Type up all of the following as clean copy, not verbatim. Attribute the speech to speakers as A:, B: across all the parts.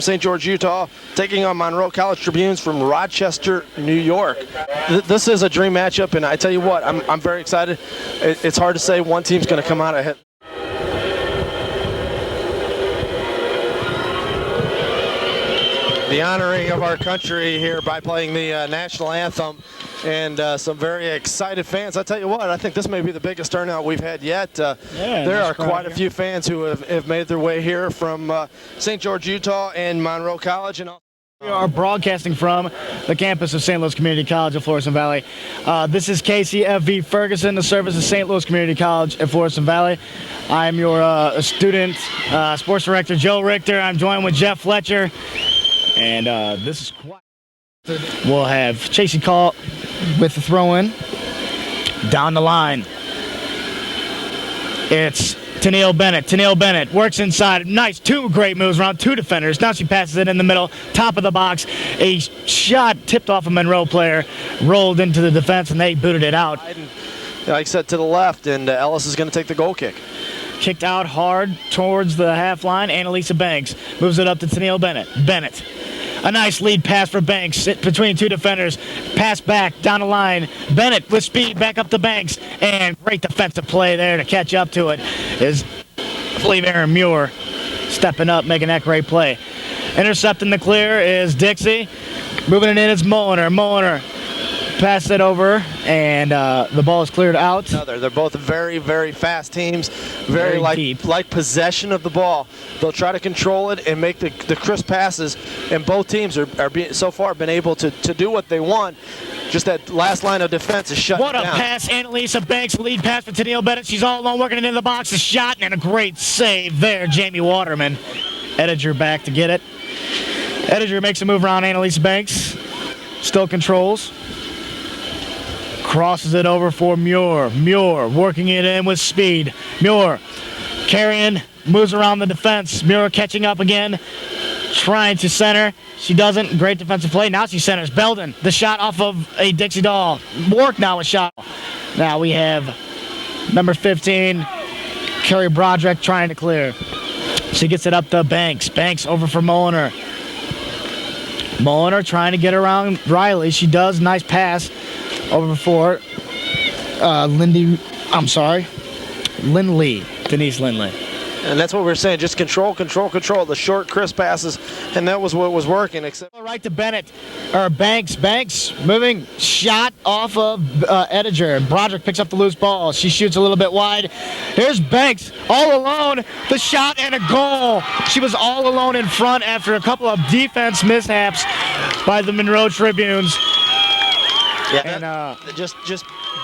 A: St. George, Utah, taking on Monroe College Tribunes from Rochester, New York. This is a dream matchup, and I tell you what, I'm very excited. It's hard to say one team's going to come out ahead. The honoring of our country here by playing the national anthem, and some very excited fans. I tell you what, I think this may be the biggest turnout we've had yet. There are quite a few fans who have made their way here from St. George, Utah, and Monroe College.
B: We are broadcasting from the campus of St. Louis Community College of Florissant Valley. This is KCFV Ferguson, the service of St. Louis Community College at Florissant Valley. I'm your student sports director, Joe Richter. I'm joined with Jeff Fletcher. And this is quite. We'll have Chasey Call with the throw-in. Down the line, it's Tennille Bennett. Tennille Bennett works inside. Nice, two great moves around two defenders. Now she passes it in the middle, top of the box. A shot tipped off a Monroe player, rolled into the defense, and they booted it out.
A: Like I said, to the left, and Ellis is going to take the goal kick.
B: Kicked out hard towards the half line. Annalisa Banks moves it up to Tennille Bennett. Bennett. A nice lead pass for Banks between two defenders. Pass back down the line. Bennett with speed back up to Banks. And great defensive play there to catch up to it is, I believe, Aaron Muir stepping up, making that great play. Intercepting the clear is Dixie. Moving it in is Mulliner. Mulliner pass it over, and the ball is cleared out.
A: They're both very, very fast teams, very like possession of the ball. They'll try to control it and make the crisp passes, and both teams are so far been able to do what they want. Just that last line of defense is shut down.
B: What a pass, Annalisa Banks, lead pass for Tennille Bennett. She's all alone working it in the box, a shot, and a great save there, Jamie Waterman. Ediger back to get it. Ediger makes a move around Annalisa Banks, still controls. Crosses it over for Muir. Muir working it in with speed. Muir carrying, moves around the defense. Muir catching up again, trying to center. She doesn't. Great defensive play. Now she centers. Belden, the shot off of a Dixie doll. Work now a shot. Now we have number 15, Carrie Broderick, trying to clear. She gets it up to Banks. Banks over for Mulliner. Mulliner trying to get around Riley. She does. Nice pass. Over for Lindley, Denise Lindley.
A: And that's what we're saying, just control, the short, crisp passes, and that was what was working. Except
B: right to Bennett, or Banks. Banks moving, shot off of Ediger. Broderick picks up the loose ball. She shoots a little bit wide. Here's Banks, all alone, the shot and a goal. She was all alone in front after a couple of defense mishaps by the Monroe Tribunes.
A: Yeah, and just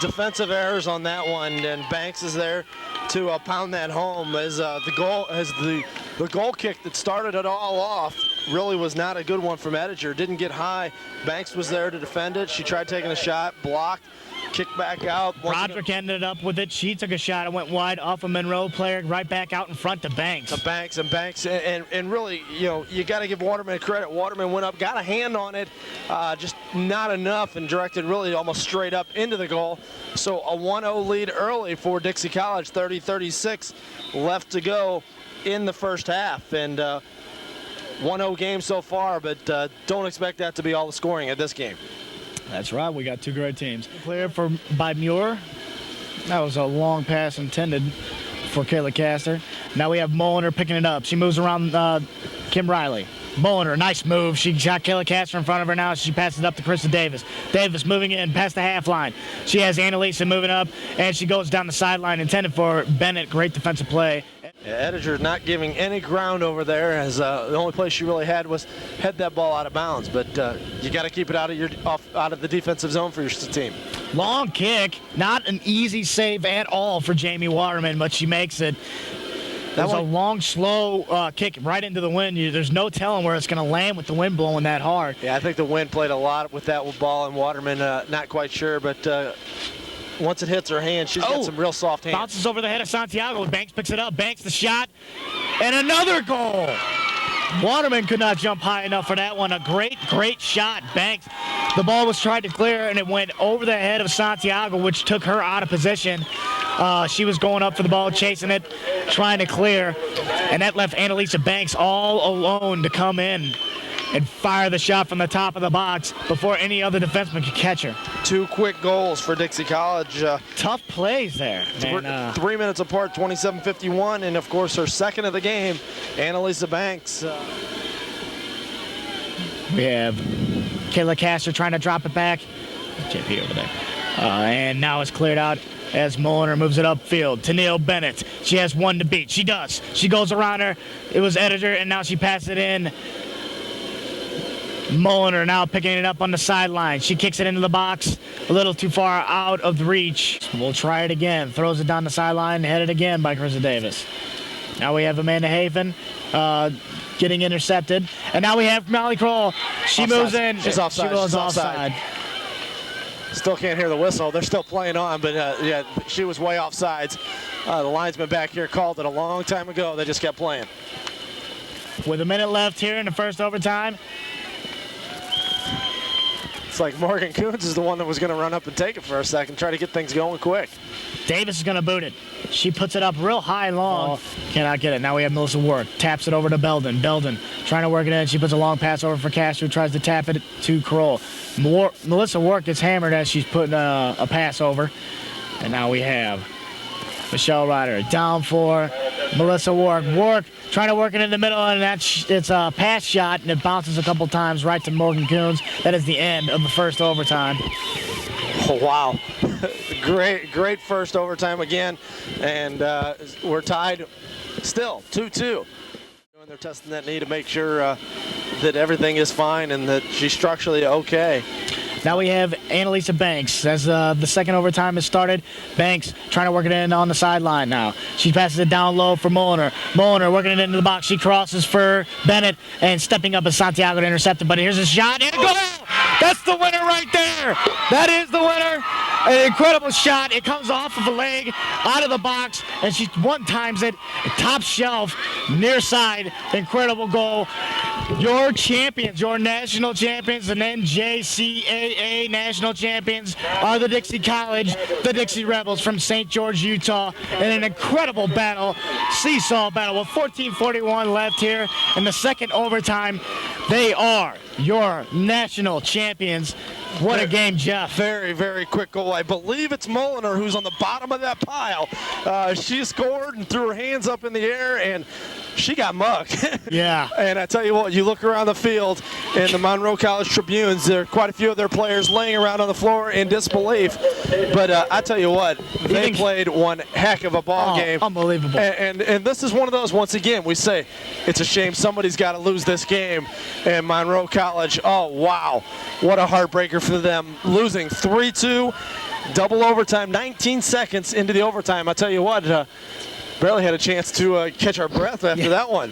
A: defensive errors on that one, and Banks is there to pound that home as the goal kick that started it all off really was not a good one from Ediger. Didn't get high. Banks was there to defend it. She tried taking a shot, blocked, kicked back out.
B: Broderick ended up with it. She took a shot and went wide off a Monroe player, right back out in front to Banks.
A: And really, you got to give Waterman credit. Waterman went up, got a hand on it, just not enough, and directed really almost straight up into the goal. So a 1-0 lead early for Dixie College, 30-36 left to go in the first half. And 1-0 game so far, but don't expect that to be all the scoring at this game.
B: That's right. We got two great teams. Clear by Muir. That was a long pass intended for Kayla Castor. Now we have Mulliner picking it up. She moves around Kim Riley. Mulliner, nice move. She got Kayla Castor in front of her now. She passes it up to Krista Davis. Davis moving in past the half line. She has Annalisa moving up, and she goes down the sideline intended for Bennett. Great defensive play.
A: Yeah, Ediger not giving any ground over there, as the only place she really had was head that ball out of bounds. But you got to keep it out of the defensive zone for your team.
B: Long kick, not an easy save at all for Jamie Waterman, but she makes it. That was a long, slow kick right into the wind. There's no telling where it's going to land with the wind blowing that hard.
A: Yeah, I think the wind played a lot with that ball, and Waterman not quite sure, but. Once it hits her hand, she's got some real soft hands.
B: Bounces over the head of Santiago. Banks picks it up. Banks the shot. And another goal. Waterman could not jump high enough for that one. A great shot. Banks. The ball was tried to clear, and it went over the head of Santiago, which took her out of position. She was going up for the ball, chasing it, trying to clear, and that left Annalisa Banks all alone to come in and fire the shot from the top of the box before any other defenseman could catch her.
A: 2 quick goals for Dixie College.
B: Tough plays there.
A: 3 minutes apart, 27-51, and of course her second of the game, Annalisa Banks.
B: We have Kayla Castor trying to drop it back. JP over there. And now it's cleared out as Mulliner moves it upfield to Neil Bennett. She has one to beat. She does. She goes around her. It was Editor, and now she passes it in. Mulliner now picking it up on the sideline. She kicks it into the box, a little too far out of the reach. We'll try it again. Throws it down the sideline, headed again by Krista Davis. Now we have Amanda Hafen getting intercepted. And now we have Molly Kroll. She
A: Offside.
B: moves in.
A: She's offside.
B: She goes
A: She's offside. Still can't hear the whistle. They're still playing on, but yeah, she was way offsides. The linesman back here called it a long time ago. They just kept playing.
B: With a minute left here in the first overtime.
A: It's like Morgan Coons is the one that was going to run up and take it for a second, try to get things going quick.
B: Davis is going to boot it. She puts it up real high and long. Cannot get it. Now we have Melissa Work. Taps it over to Belden. Belden trying to work it in. She puts a long pass over for Castro. Tries to tap it to Kroll. Melissa Work gets hammered as she's putting a pass over. And now we have Michelle Ryder down for Melissa Work. Work trying to work it in the middle, and it's a pass shot, and it bounces a couple times right to Morgan Coons. That is the end of the first overtime.
A: Oh, wow. Great first overtime again, and we're tied still 2-2. They're testing that knee to make sure that everything is fine and that she's structurally okay.
B: Now we have Annalisa Banks as the second overtime has started. Banks trying to work it in on the sideline now. She passes it down low for Mulliner. Mulliner working it into the box. She crosses for Bennett and stepping up as Santiago to intercept it. But here's a shot and a goal! That's the winner right there! That is the winner! An incredible shot. It comes off of a leg out of the box, and she one-times it. Top shelf, near side. Incredible goal. Your champions, your national champions, and NJCAA national champions are the Dixie College, the Dixie Rebels from St. George, Utah, in an incredible battle, seesaw battle with 14:41 left here in the second overtime. They are your national champions. What a game, Jeff.
A: Very, very quick goal. I believe it's Mulliner who's on the bottom of that pile. She scored and threw her hands up in the air, and she got mugged.
B: Yeah.
A: And I tell you what, you look around the field in the Monroe College Tribunes, there are quite a few of their players laying around on the floor in disbelief. But I tell you what, they played one heck of a ball game.
B: Unbelievable.
A: And this is one of those, once again, we say, it's a shame somebody's got to lose this game. And Monroe College, oh, wow. What a heartbreaker for them. Losing 3-2, double overtime, 19 seconds into the overtime. I tell you what, barely had a chance to catch our breath after that one.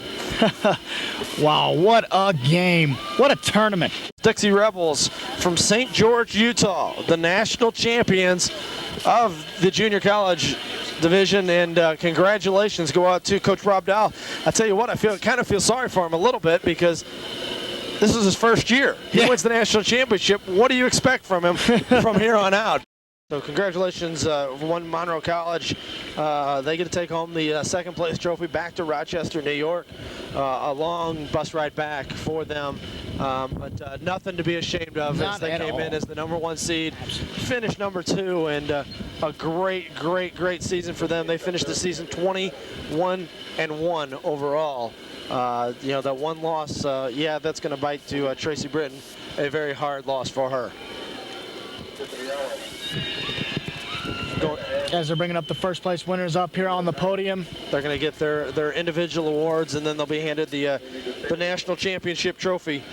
B: Wow, what a game. What a tournament.
A: Dixie Rebels from St. George, Utah, the national champions of the junior college division, and congratulations go out to Coach Rob Dow. I tell you what, I kind of feel sorry for him a little bit because this is his first year. He wins the national championship. What do you expect from him from here on out? So congratulations, one Monroe College. They get to take home the second place trophy back to Rochester, New York. A long bus ride back for them, but nothing to be ashamed of as they came in as the #1 seed, finished #2, and a great season for them. They finished the season 21-1 overall. You know, that one loss, yeah, that's going to bite to Tracy Britton, a very hard loss for her.
B: As they're bringing up the first place winners up here on the podium.
A: They're going to get their individual awards, and then they'll be handed the national championship trophy